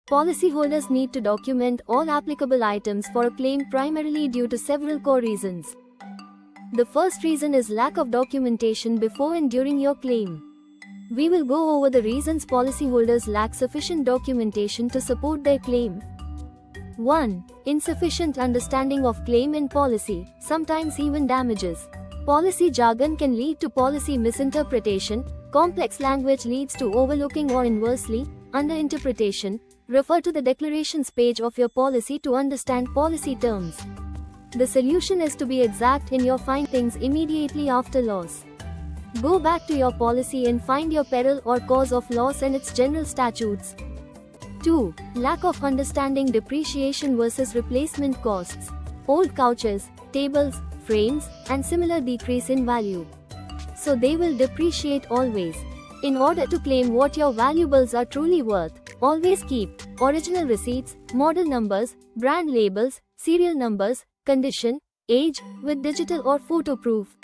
Policyholders need to document all applicable items for a claim primarily due to several core reasons. The first reason is lack of documentation before and during your claim. We will go over the reasons policyholders lack sufficient documentation to support their claim. 1. Insufficient understanding of claim and policy, sometimes even damages. Policy jargon can lead to policy misinterpretation, complex language leads to overlooking or inversely, underinterpretation. Refer to the declarations page of your policy to understand policy terms. The solution is to be exact in your findings immediately after loss. Go back to your policy and find your peril or cause of loss and its general statutes. 2. Lack of understanding depreciation versus replacement costs. Old couches, tables, frames, and similar decrease in value. So they will depreciate always. In order to claim what your valuables are truly worth, always keep original receipts, model numbers, brand labels, serial numbers, condition, age, with digital or photo proof.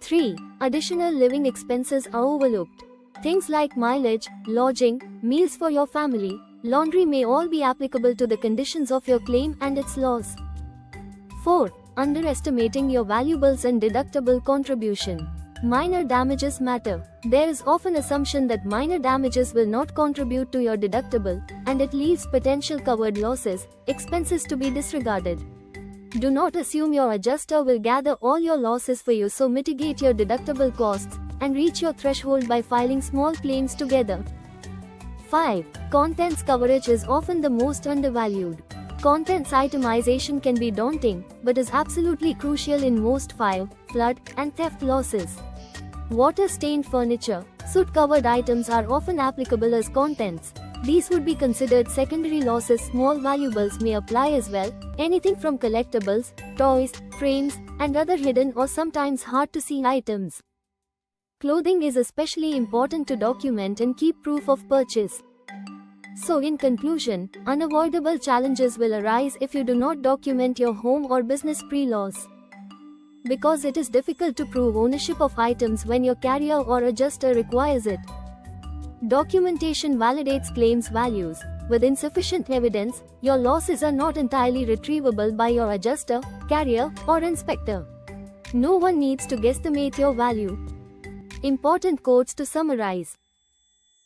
3. Additional living expenses are overlooked. Things like mileage, lodging, meals for your family, laundry may all be applicable to the conditions of your claim and its loss. 4. Underestimating your valuables and deductible contribution. Minor damages matter. There is often assumption that minor damages will not contribute to your deductible, and it leaves potential covered losses, expenses to be disregarded. Do not assume your adjuster will gather all your losses for you, so mitigate your deductible costs and reach your threshold by filing small claims together. 5. Contents coverage is often the most undervalued. Contents itemization can be daunting, but is absolutely crucial in most fire, flood, and theft losses. Water-stained furniture, soot-covered items are often applicable as contents. These would be considered secondary losses. Small valuables may apply as well, anything from collectibles, toys, frames, and other hidden or sometimes hard-to-see items. Clothing is especially important to document and keep proof of purchase. So in conclusion, unavoidable challenges will arise if you do not document your home or business pre-loss. Because it is difficult to prove ownership of items when your carrier or adjuster requires it. Documentation validates claims values. With insufficient evidence, your losses are not entirely retrievable by your adjuster, carrier, or inspector. No one needs to guesstimate your value. Important quotes to summarize.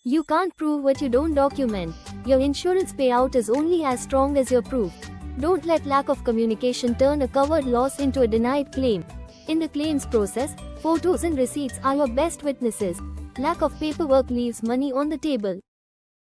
You can't prove what you don't document. Your insurance payout is only as strong as your proof. Don't let lack of communication turn a covered loss into a denied claim. In the claims process, photos and receipts are your best witnesses. Lack of paperwork leaves money on the table.